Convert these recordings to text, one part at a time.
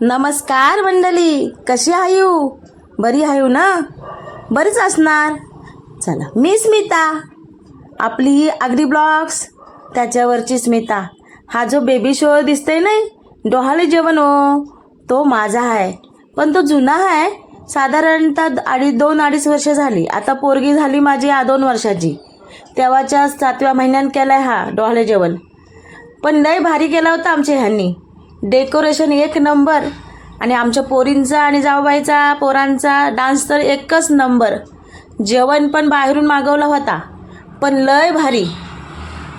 नमस्कार मंडळी, कशी आहे? बरी आहे ना? बरीच असणार. चला, मी स्मिता, आपली आगरी ब्लॉग्स त्याच्यावरची स्मिता. हा जो बेबी शो दिसतोय नाही, डोहाळे जेवण हो, तो माझा आहे. पण तो जुना आहे. साधारणतः 2-2.5 वर्ष झाली. आता पोरगी झाली माझी 2 वर्षाची. तेव्हाच्या 7व्या महिन्यात केलाय हा डोहाळे जेवण. पण लय भारी केला होता आमच्या ह्यांनी. डेकोरेशन एक नंबर, आणि आमच्या पोरींचा आणि जाऊबाईचा पोरांचा डान्स तर एकच नंबर. जेवण पण बाहेरून मागवला होता, पण लय भारी.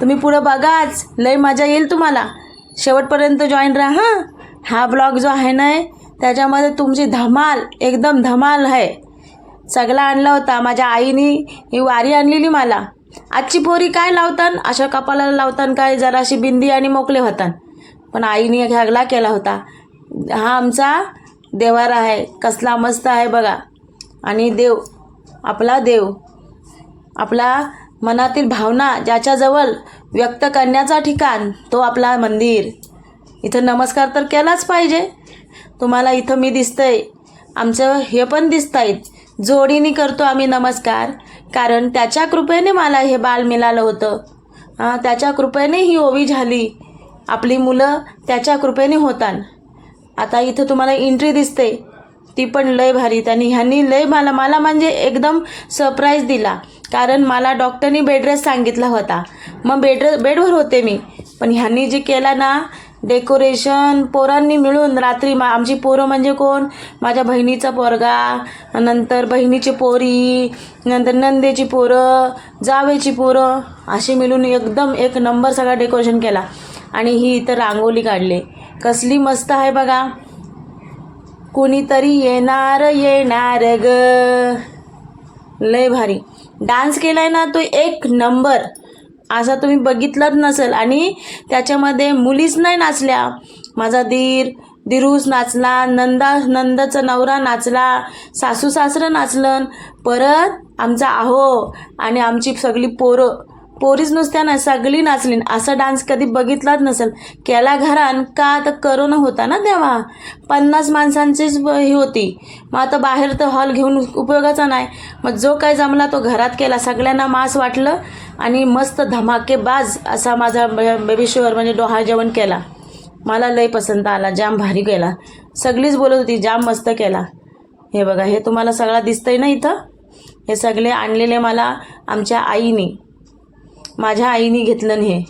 तुम्ही पुढं बघाच, लय मजा येईल तुम्हाला. शेवटपर्यंत जॉईन राहा हां. हा ब्लॉग जो आहे ना, त्याच्यामध्ये तुमची धमाल, एकदम धमाल आहे. सगळा आणला होता माझ्या आईने. ही वारी आणलेली मला. आजची पोरी काय लावतात, अशा कपाळाला लावतात काय, जराशी बिंदी आणि मोकले होतात. पण आईने घागला केला होता. हा आमचा देवार आहे, कसला मस्त आहे बघा. आणि देव, आपला मनातील भावना ज्याच्याजवळ व्यक्त करण्याचा ठिकाण, तो आपला मंदिर. इथं नमस्कार तर केलाच पाहिजे. तुम्हाला इथं मी दिसतंय, आमचं हे पण दिसतायत. जोडीने करतो आम्ही नमस्कार, कारण त्याच्या कृपेने मला हे बाल मिळालं होतं. त्याच्या कृपेने ही ओवी झाली. आपली मुलं त्याच्या कृपेने होतात. आता इथं तुम्हाला एंट्री दिसते, ती पण लय भारी. ह्यांनी लय मला म्हणजे एकदम सरप्राईज दिला. कारण मला डॉक्टरनी बेड रेस्ट सांगितला होता. मग बेडवर होते मी. पण ह्यांनी जे केला ना डेकोरेशन, पोरांनी मिळून रात्री, आमची पोरं म्हणजे कोण, माझ्या बहिणीचा पोरगा, नंतर बहिणीची पोरी, नंतर नंदेची पोरं, जावेची पोरं, अशी मिळून एकदम एक नंबर सगळा डेकोरेशन केला. आणि ही इथं रांगोळी काढली, कसली मस्त आहे बघा. कोणीतरी येणार ग, लय भारी डान्स केलाय ना तो, एक नंबर. असा तुम्ही बघितलंच नसेल. आणि त्याच्यामध्ये मुलीच नाही नाचल्या. माझा दिरूस नाचला, नंदाचा नवरा नाचला, सासू सासरं नाचलं, परत आमचा आहो आणि आमची सगळी पोरीच नुसत्या ना, सगळी नाचली. असा डान्स कधी बघितलाच नसेल. केला घरान का, तर करोना होता ना तेव्हा, 50 माणसांचीच ही होती. मग आता बाहेर तर हॉल घेऊन उपयोगाचा नाही. मग जो काय जमला तो घरात केला. सगळ्यांना मास वाटलं आणि मस्त धमाकेबाज असा माझा बेबी शोअर म्हणजे डोहाळे जेवण केला. मला लय पसंत आला, जाम भारी केला. सगळीच बोलत होती जाम मस्त केला. हे बघा, हे तुम्हाला सगळा दिसतंय ना इथं. हे सगळे आणलेले मला आमच्या आईने, माझ्या आईने घेतलं हे.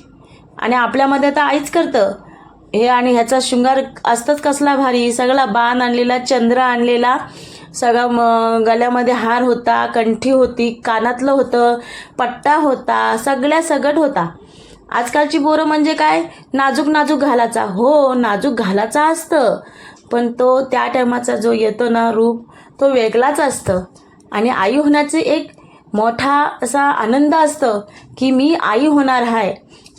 आणि आपल्यामध्ये तर आईच करतं हे. आणि ह्याचा शृंगार असतंच कसला भारी. सगळा बाण आणलेला, चंद्र आणलेला, सगळा गळ्यामध्ये हार होता, कंठी होती, कानातलं होतं, पट्टा होता, सगळं होता. आजकालची पोरं म्हणजे काय, नाजूक घालायचा. हो, नाजूक घालायचा असतं, पण तो त्या टायमाचा जो येतो ना रूप, तो वेगळाच असतं. आणि आई होण्याचे एक मोठा असा आनंद असतं की मी आई होणार आहे.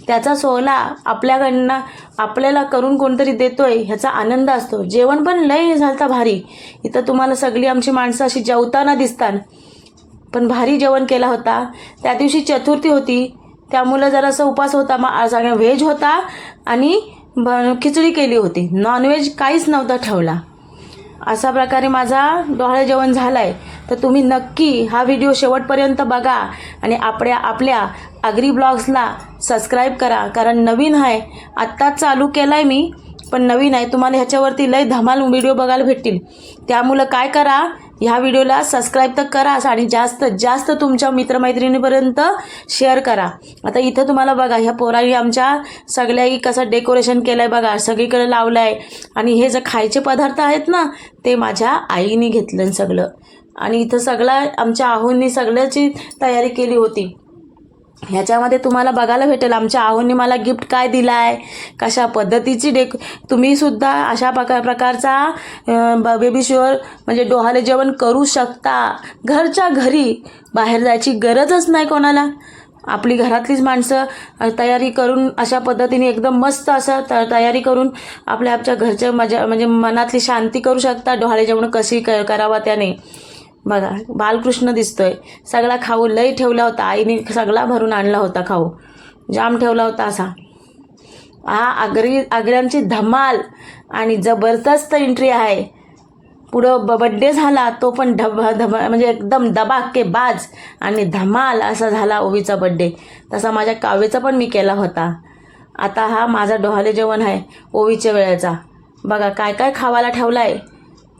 त्याचा सोहळा आपल्याकडनं आपल्याला करून कोणतरी देतोय, ह्याचा आनंद असतो. जेवण पण लय झालता भारी. इथं तुम्हाला सगळी आमची माणसं अशी जेवताना दिसतात, पण भारी जेवण केला होता. त्या दिवशी चतुर्थी होती, त्यामुळं जरासा उपास होता. मग सगळ्या व्हेज होता आणि खिचडी केली होती. नॉनव्हेज काहीच नव्हता ठेवला. अशा प्रकारे माझा डोहाळे जेवण झालं आहे. तर तुम्ही नक्की हा व्हिडिओ शेवटपर्यंत बघा आणि आपल्या आगरी ब्लॉग्सला सबस्क्राईब करा. कारण नवीन आहे, आत्ताच चालू केला आहे मी, पण नवीन आहे. तुम्हाला ह्याच्यावरती लय धमाल व्हिडिओ बघायला भेटतील. त्यामुळं काय करा, ह्या व्हिडिओला सबस्क्राईब तर करा आणि जास्तीत जास्त तुमच्या मित्रमैत्रिणीपर्यंत शेअर करा. आता इथं तुम्हाला बघा, ह्या पोरांनी आमच्या सगळ्याही कसं डेकोरेशन केलं आहे बघा, सगळीकडे लावलं आहे. आणि हे जे खायचे पदार्थ आहेत ना, ते माझ्या आईने घेतलं सगळं. आणि इथं सगळं आमच्या आहोंनी सगळ्याची तयारी केली होती. ह्याच्यामध्ये तुम्हाला बघायला भेटेल आमच्या आहोंनी मला गिफ्ट काय दिलं आहे, कशा पद्धतीची तुम्हीसुद्धा अशा प्रकारचा बेबी शोअर म्हणजे डोहाळे जेवण करू शकता. घरच्या घरी, बाहेर जायची गरजच नाही कोणाला. आपली घरातलीच माणसं तयारी करून अशा पद्धतीने एकदम मस्त असं तयारी करून आपल्या घरच्या म्हणजे मनातली शांती करू शकता. डोहाळे जेवण कशी करावा त्याने. बघा, बालकृष्ण दिसतोय. सगळा खाऊ लय ठेवला होता आईने, सगळा भरून आणला होता खाऊ, जाम ठेवला होता असा. हा आगऱ्यांची धमाल आणि जबरदस्त एंट्री आहे. पुढं बड्डे झाला तो पण म्हणजे एकदम दबाकेबाज आणि धमाल असा झाला ओवीचा बड्डे. तसा माझ्या काव्याचा पण मी केला होता. आता हा माझा डोहाळे जेवण आहे ओवीच्या वेळेचा. बघा काय काय खावायला ठेवला आहे.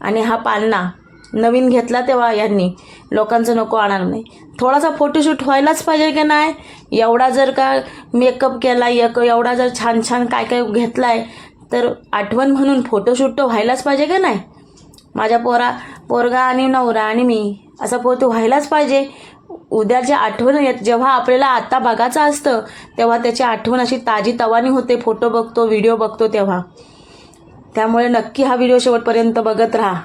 आणि हा पाळणा नवीन घेतला तेव्हा यांनी, लोकांचं नको आणणार नाही. थोडासा फोटोशूट व्हायलाच पाहिजे की नाही. एवढा जर का मेकअप केला, एवढा जर छान छान काय काय घेतला आहे तर आठवण म्हणून फोटोशूट तर व्हायलाच पाहिजे की नाही. माझ्या पोरगा आणि नवरा आणि मी असा फोटो व्हायलाच पाहिजे. उद्याची आठवण जेव्हा आपल्याला आता बघायचं असतं तेव्हा त्याची आठवण अशी ताजी तवानी होते. फोटो बघतो, व्हिडिओ बघतो तेव्हा. त्यामुळे नक्की हा व्हिडिओ शेवटपर्यंत बघत राहा.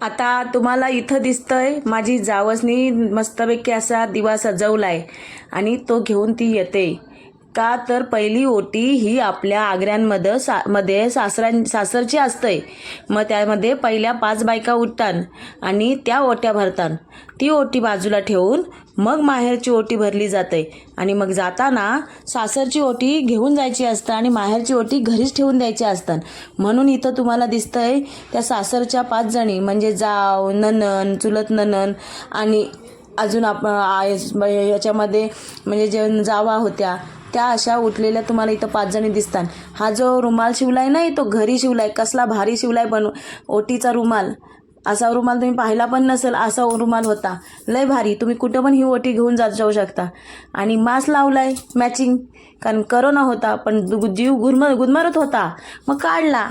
आता तुम्हाला इथं दिसतंय माझी जावसनी मस्तपैकी असा दिवा सजवलाय आणि तो घेऊन ती येते. का तर पहिली ओटी ही आपल्या आग्र्यांमध्ये सासरची असते. मग त्यामध्ये पहिल्या 5 बायका उठतात आणि त्या ओट्या भरतात. ती ओटी बाजूला ठेवून मग माहेरची ओटी भरली जाते आणि मग जाताना सासरची ओटी घेऊन जायची असतं आणि माहेरची ओटी घरीच ठेवून द्यायची असतात. म्हणून इथं तुम्हाला दिसतंय त्या सासरच्या 5 जणी म्हणजे जाव, नणन, चुलत नणन आणि अजून याच्यामध्ये म्हणजे जे जावा होत्या त्या अशा उठलेल्या तुम्हाला इथं 5 जणी दिसतात. हा जो रुमाल शिवलाय नाही तो घरी शिवलाय. कसला भारी शिवलाय ओटीचा रुमाल. असा रुमाल तुम्ही पाहिला पण नसेल. असा रुमाल होता लय भारी. तुम्ही कुठं पण ही ओटी घेऊन जाऊ शकता. आणि मास्क लावलाय मॅचिंग, कारण करोना होता पण जीव गुदमरत होता मग काढला.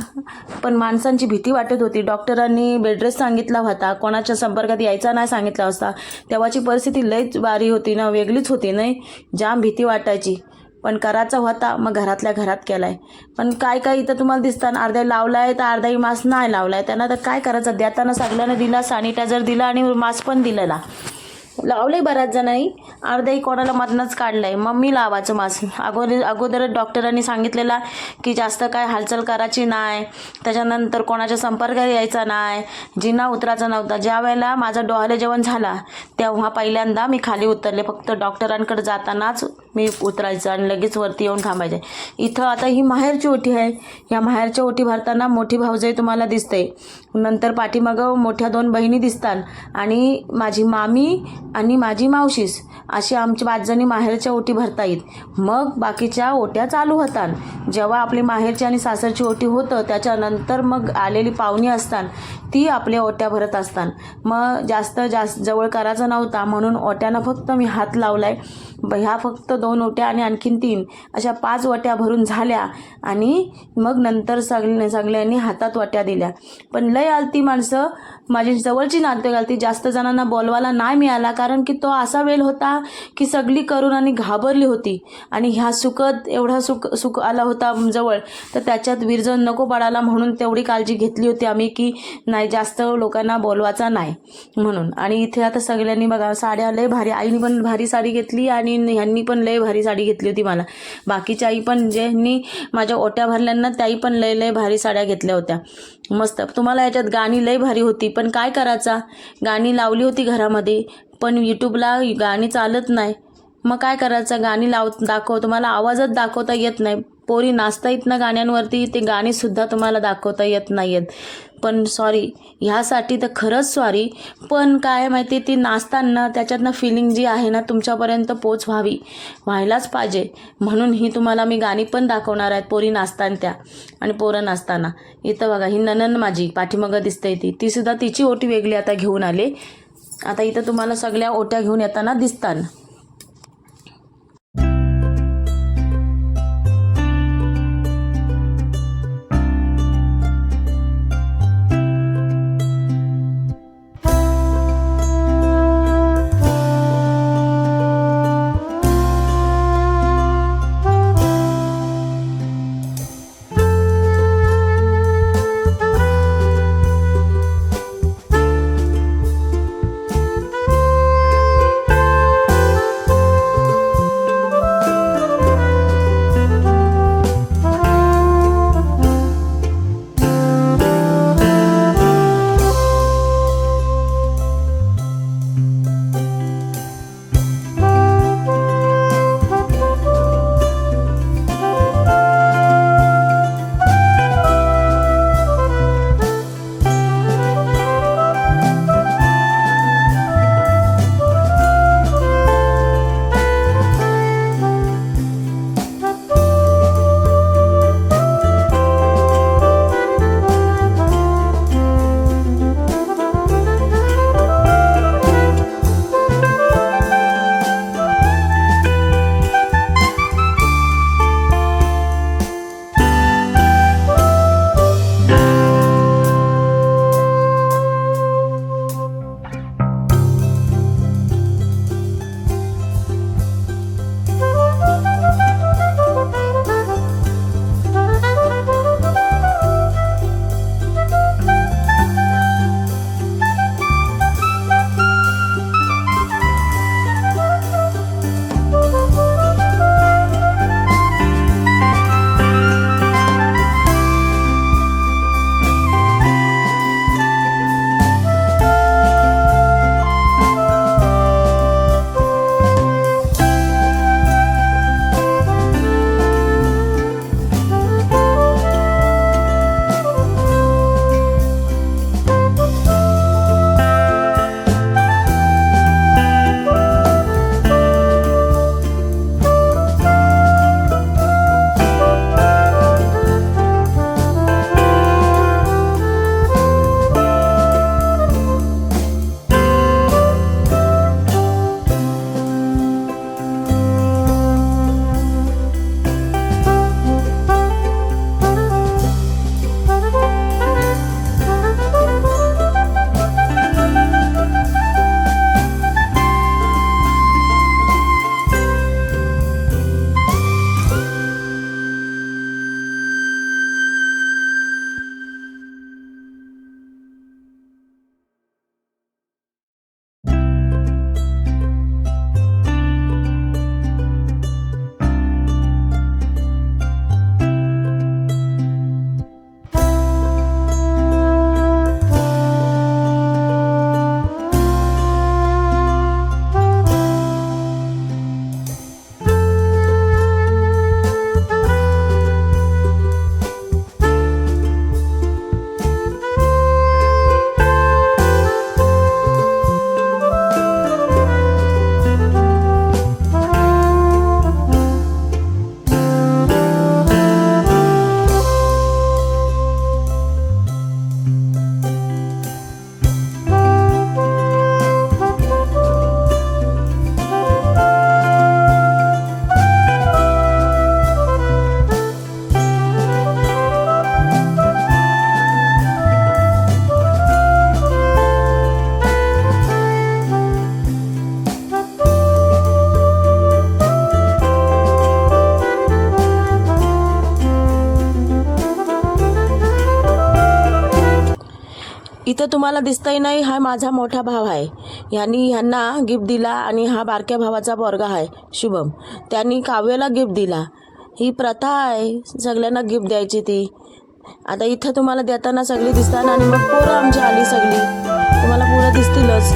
पण माणसांची भीती वाटत होती. डॉक्टरांनी बेड रेस्ट सांगितला होता, कोणाच्या संपर्कात यायचा नाही सांगितला असता. तेव्हाची परिस्थिती लयच भारी होती ना, वेगळीच होती नाही. जाम भीती वाटायची पण करायचा होता मग घरातल्या घरात केलाय. पण काय काय इथं तुम्हाला दिसतात अर्ध्या लावलाय तर अर्धाही मास्क नाही लावलाय. त्यांना तर काय करायचं, देताना सगळ्यांना दिला, सॅनिटायझर दिला आणि मास्क पण दिलेला. लावले बऱ्याच जणांनी, अर्ध्याही कोणाला मधनंच काढलंय. मम्मी लावायचं मास्क. अगोदर डॉक्टरांनी सांगितलेला की जास्त काय हालचाल करायची नाही, त्याच्यानंतर कोणाच्या संपर्कात यायचा नाही, जिना उतरायचा नव्हता. ज्या वेळेला माझा डोहाळे जेवण झाला तेव्हा पहिल्यांदा मी खाली उतरले. फक्त डॉक्टरांकडे जातानाच मी उतरायचं आणि लगेच वरती येऊन थांबायचे. इथं आता ही माहेरची ओटी आहे. या माहेरच्या ओटी भरताना मोठी भाऊजाई तुम्हाला दिसते, नंतर पाठीमागं मोठ्या 2 बहिणी दिसतात आणि माझी मामी आणि माझी मावशीस, अशी आमची 5 जणी माहेरच्या ओटी भरता येत. मग बाकीच्या ओट्या चालू होतात. जेव्हा आपली माहेरची आणि सासरची ओटी होतं त्याच्यानंतर मग आलेली पाहुणी असतात ती आपल्या ओट्या भरत असतात. मग जास्त जवळ करायचा नव्हता म्हणून ओट्यानं फक्त मी हात लावलाय. ह्या फक्त 2 ओट्या आणि आणखीन 3 अशा 5 ओट्या भरून झाल्या आणि मग नंतर सगळ्यांनी हातात ओट्या दिल्या. पण लय आलती माणसं, माझी जवळची नाते आलती. जास्त जणांना बोलवायला नाही मिळाला कारण की तो असा वेळ होता की सगळी करून आणि घाबरली होती आणि ह्या एवढा सुख आला होता जवळ, तर त्याच्यात विरजण नको पडायला म्हणून तेवढी काळजी घेतली होती आम्ही की नाही जास्त लोकांना बोलवायचा नाही म्हणून. आणि इथे आता सगळ्यांनी बघा साड्या लय भारी, आईने पण भारी साडी घेतली आणि ह्यांनी पण लय भारी साडी घेतली होती मला. बाकीच्या आई पण ज्यांनी माझ्या ओट्या भरल्यांना त्याही पण लय भारी साड्या घेतल्या होत्या मस्त. तुम्हाला याच्यात गाणी लय भारी होती पण काय करायचा, गाणी लावली होती घरामध्ये पण यूट्यूबला गाणी चालत नाही. मग काय करायचं, गाणी तुम्हाला आवाजच दाखवता येत नाही. पोरी नाचता येत ना गाण्यांवरती, ते गाणीसुद्धा तुम्हाला दाखवता येत नाही आहेत. पण सॉरी, ह्यासाठी तर खरंच सॉरी. पण काय माहिती, ती नाचताना त्याच्यातनं फिलिंग जी आहे ना तुमच्यापर्यंत व्हायलाच पाहिजे म्हणून ही तुम्हाला मी गाणी पण दाखवणार आहेत पोरी नाचताना त्या आणि पोरं नाचताना. इथं बघा ही नणंद माझी पाठीमागं दिसते, ती सुद्धा तिची ओटी वेगळी आता घेऊन आले. आता इथं तुम्हाला सगळ्या ओट्या घेऊन येताना दिसतात. इथं तुम्हाला दिसतंय नाही, हा माझा मोठा भाव आहे. ह्यांना गिफ्ट दिला आणि हा बारक्या भावाचा पोरगा आहे शुभम, त्यांनी काव्याला गिफ्ट दिला. ही प्रथा आहे सगळ्यांना गिफ्ट द्यायची ती. आता इथं तुम्हाला देताना सगळी दिसतात आणि मग पोरं आमची आली सगळी, तुम्हाला पोरं दिसतीलच.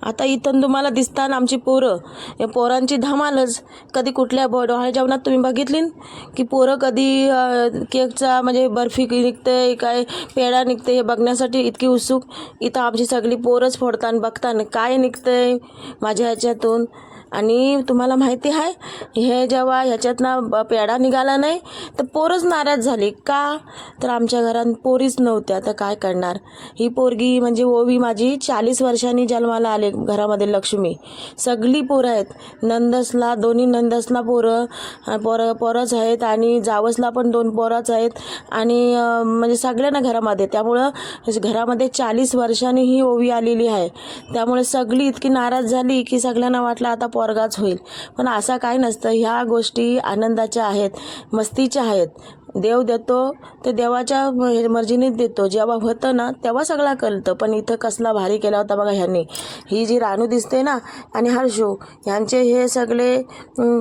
आता इथून तुम्हाला दिसतात आमची पोरं, या पोरांची धमालच. कधी कुठल्या डोहाळे जेवणात तुम्ही बघितली की पोरं कधी केकचा म्हणजे बर्फी निघते काय पेढा निघते हे बघण्यासाठी इतकी उत्सुक. इथं आमची सगळी पोरंच फोडताना बघताना काय निघतंय माझ्या ह्याच्यातून. आणि तुम्हाला माहिती आहे हे जेव्हा ह्याच्यातनं पेढा निघाला नाही तर पोरंच नाराज झाली. का तर आमच्या घरात पोरीच नव्हत्या, तर काय करणार. ही पोरगी म्हणजे ओवी माझी 40 वर्षांनी जन्माला आले घरामध्ये लक्ष्मी. सगळी पोरं आहेत, नंदसला दोन्ही नंदसला पोरंच आहेत आणि जावसला पण 2 पोरंच आहेत आणि म्हणजे सगळ्यांना घरामध्ये. त्यामुळं घरामध्ये 40 वर्षांनी ही ओवी आलेली आहे. त्यामुळे सगळी इतकी नाराज झाली की सगळ्यांना वाटलं आता पोरगाच होईल. पण असं काय नसतं. ह्या गोष्टी आनंदाच्या आहेत, मस्तीच्या आहेत. देव देतो ते देवाच्या मर्जीनेच देतो. जेव्हा होतं ना तेव्हा सगळं कळतं. पण इथं कसला भारी केला होता बघा ह्यांनी. ही जी रानू दिसते ना आणि हर्षू ह्यांचे हे सगळे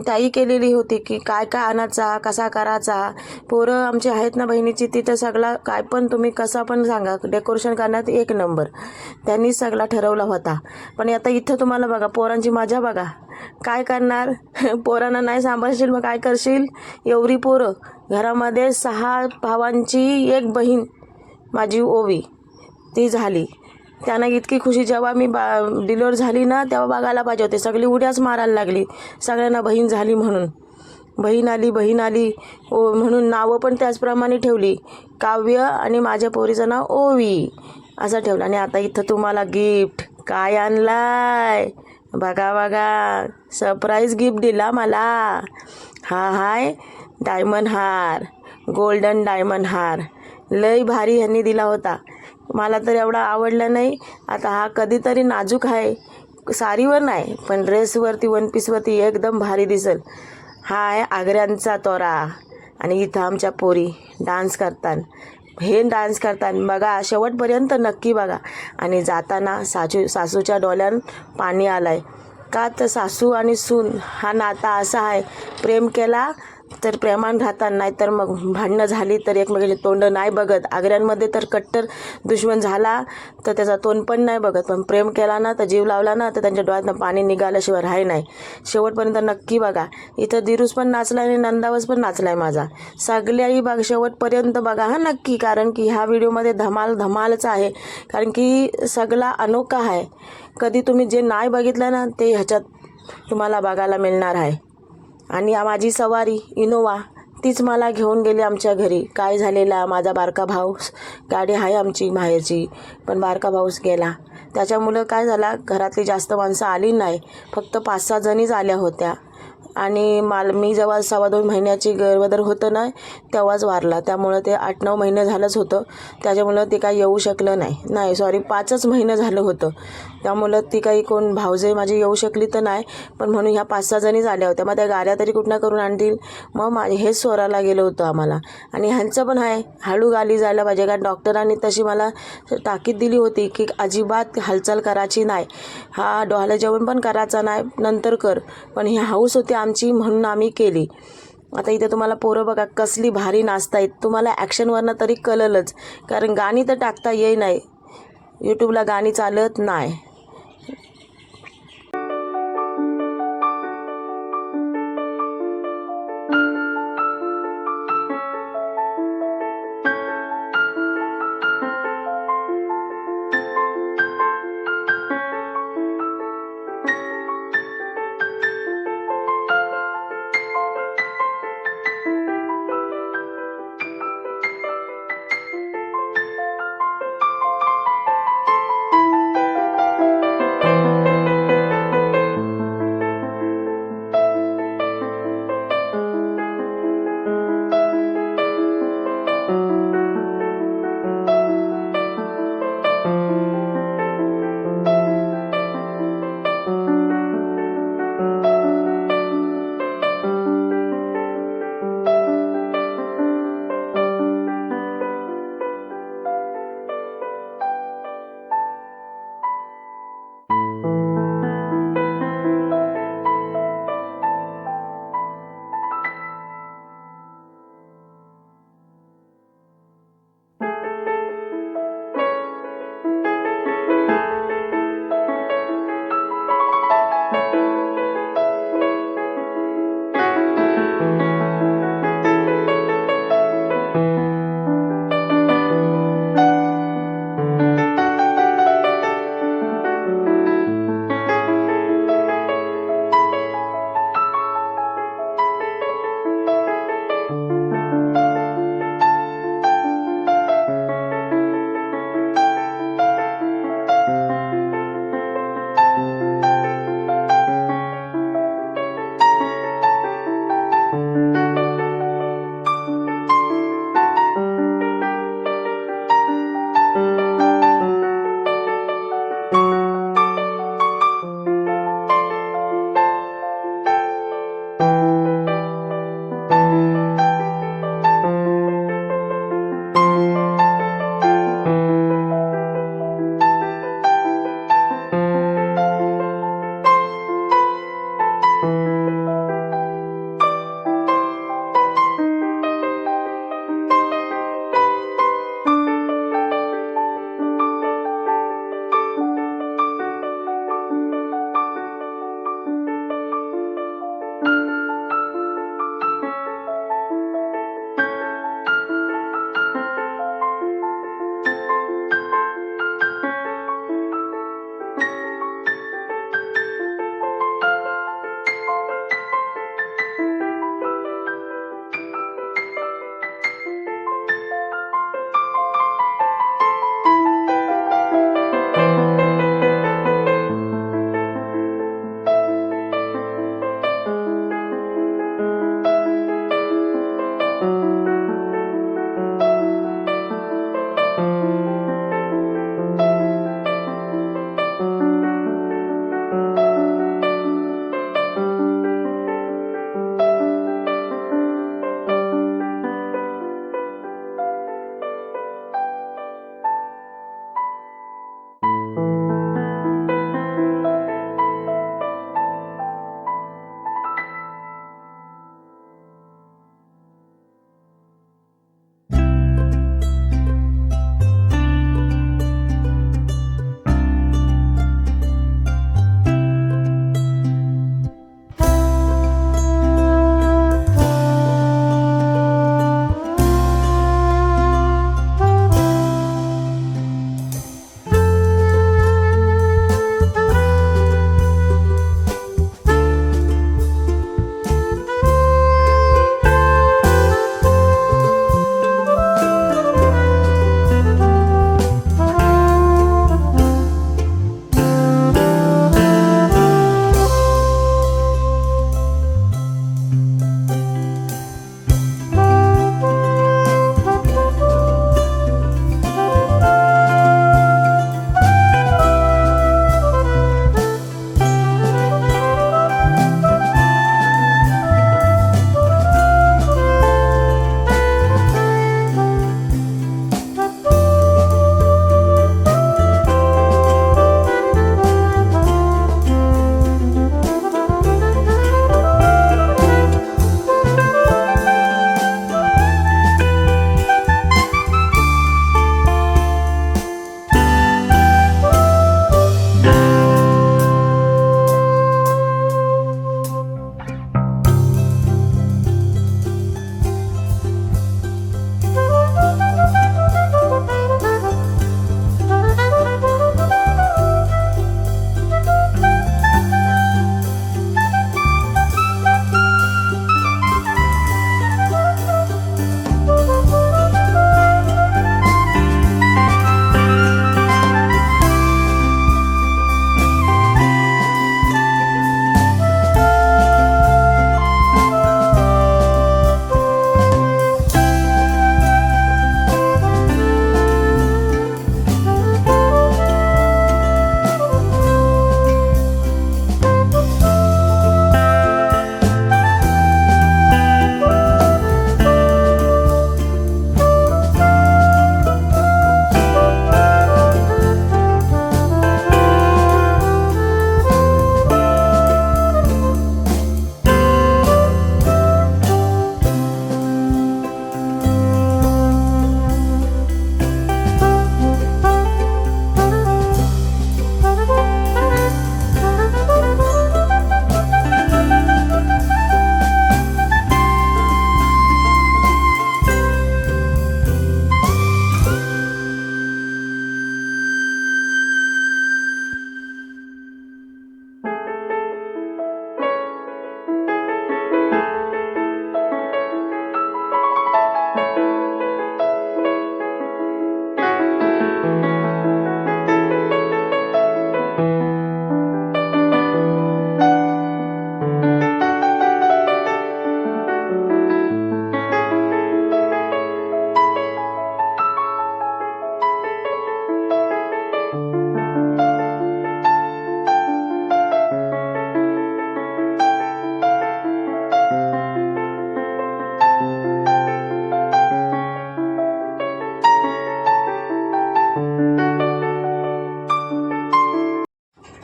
ताई केलेली होती की काय काय आणायचा कसा करायचा. पोरं आमची आहेत ना बहिणीची, तिथं सगळा काय पण तुम्ही कसा पण सांगा डेकोरेशन करण्यात 1 नंबर त्यांनीच सगळा ठरवला होता. पण आता इथं तुम्हाला बघा पोरांची मजा बघा. काय करणार पोरांना नाही सांभाळशील मग काय करशील. एवढी पोरं घरामध्ये 6 भावांची 1 बहीण माझी ओवी ती झाली. त्यांना इतकी खुशी जेव्हा मी डिलिव्हर झाली ना तेव्हा बघायला पाहिजे होते. सगळी उड्याच मारायला लागली सगळ्यांना बहीण झाली म्हणून. बहीण आली म्हणून नावं पण त्याचप्रमाणे ठेवली. काव्य आणि माझ्या पोरीचं नाव ओवी असं ठेवलं. आणि आता इथं तुम्हाला गिफ्ट काय आणलाय बघा बघा, सरप्राईज गिफ्ट दिला मला. हा हाय डायमंड हार, गोल्डन डायमंड हार. लय भारी ह्यांनी दिला होता. मला तर एवढा आवडला नाही. आता हा कधीतरी नाजूक आहे, साडीवर नाही पण ड्रेसवरती, वन पीसवरती एकदम भारी दिसेल. हा आहे आग्र्यांचा तोरा. आणि इथं आमच्या पोरी डान्स करतात. हे डान्स करतात बघा, शेवटपर्यंत नक्की बघा. आणि जाताना सासूच्या डोळ्यात पाणी आलंय. का तर सासू आणि सून हा नाता असा आहे, प्रेम केला तर प्रेमान राहतात, नाही तर मग भांडणं झाली तर एकमेकांचे तोंड नाही बघत. आग्र्यांमध्ये तर कट्टर दुश्मन झाला तर त्याचा तोंड पण नाही बघत, पण प्रेम केला ना तर जीव लावला ना तर त्यांच्या डोळ्यातनं पाणी निघाल्याशिवाय राही नाही. शेवटपर्यंत नक्की बघा. इथं दिरूस पण नाचलाय आणि नंदावस पण नाचलाय माझा. सगळ्याही बघ शेवटपर्यंत बघा हा नक्की, कारण की ह्या व्हिडिओमध्ये धमालच आहे. कारण की सगळा अनोखा आहे. कधी तुम्ही जे नाही बघितलं ना ते ह्याच्यात तुम्हाला बघायला मिळणार आहे. आणि माझी सवारी इनोवा तीच मला घेऊन गेली आमच्या घरी. काय झालेला, माझा बारका भाऊ, गाडी आहे आमची बाहेरची, पण बारका भाऊच गेला. त्याच्यामुळं काय झाला, घरातली जास्त माणसं आली नाही, फक्त 5-6 जणीच आल्या होत्या. आणि मी जेव्हा 2.25 महिन्याची गरोदर होतं ना तेव्हाच वारला. त्यामुळं ते 8-9 महिने झालंच होतं. त्याच्यामुळं ते काही येऊ शकलं नाही सॉरी 5च महिने झालं होतं. त्यामुळं ती काही कोण भावजे माझी येऊ शकली तर नाही, पण म्हणून ह्या 5-6 जणीच आल्या होत्या. मग त्या गाड्या तरी कुठनं करून आणतील. मग हेच सोराला गेलं होतं आम्हाला. आणि ह्यांचं पण आहे, हळू गाली जायला पाहिजे. कारण डॉक्टरांनी तशी मला ताकीद दिली होती की अजिबात हालचाल करायची नाही, हा डोहाळे जेवण पण करायचं नाही, नंतर कर. पण ही हाऊस होती आमची म्हणून आम्ही केली. आता इथे तुम्हाला पोरं बघा कसली भारी नाचतायत. तुम्हाला ॲक्शनवरनं तरी कळलंच, कारण गाणी तर टाकता येई नाही, यूट्यूबला गाणी चालत नाही.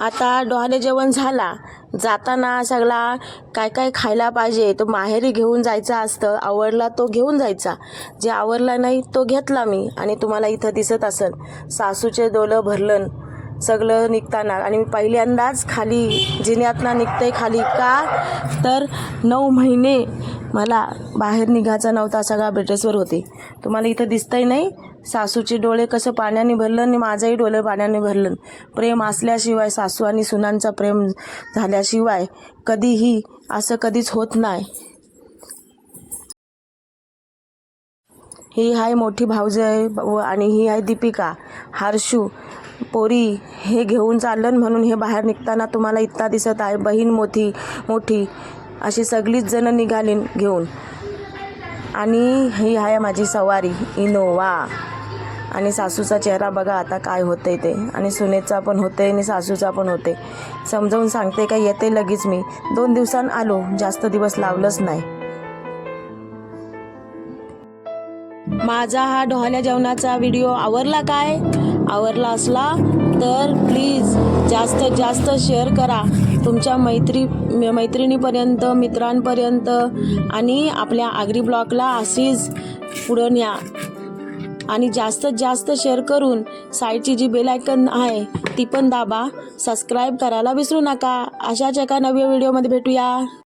आता डोहाळे जेवण झाला, जाताना सगळा काय काय खायला पाहिजे तो माहेरी घेऊन जायचा असतं. आवडला तो घेऊन जायचा, जे आवडला नाही तो घेतला मी. आणि तुम्हाला इथं दिसत असेल सासूचे डोलं भरलं सगळं निघताना. आणि मी पहिल्यांदाच खाली जिन्यातनं निघते खाली, का तर 9 महिने मला बाहेर निघायचा नव्हता, सगळा बेडरेस्टवर होते. तुम्हाला इथं दिसतंय नाही सासूचे डोळे कसं पाण्याने भरलं आणि माझंही डोळे पाण्याने भरलं. प्रेम असल्याशिवाय, सासू आणि सुनांचा प्रेम झाल्याशिवाय कधीही असं कधीच होत नाही. ही आहे मोठी भाऊजय आणि ही आहे दीपिका. हर्षू पोरी हे घेऊन चाललं म्हणून हे बाहेर निघताना तुम्हाला इतका दिसत आहे. बहीण मोठी अशी सगळीच जण निघाली घेऊन. आणि ही आहे माझी सवारी इनोवा. आणि सासूचा चेहरा बघा आता काय होतंय ते. आणि सुनेचा पण होते आणि सासूचा पण होते. समजावून सांगते का येते लगेच मी. 2 दिवसांनी आलो, जास्त दिवस लावलंच नाही. माझा हा डोहाळ्या जेवणाचा व्हिडिओ आवडला काय? आवडला असला तर प्लीज जास्तीत जास्त शेअर करा तुमच्या मैत्रिणीपर्यंत, मित्रांपर्यंत. आणि आपल्या आगरी ब्लॉगला अशीच पुढं न्या. आणि जास्तीत जास्त शेअर करून साईडची जी बेल आयकन आहे ती पण दाबा. सबस्क्राईब करायला विसरू नका. अशाच एका नव्या व्हिडिओमध्ये भेटूया.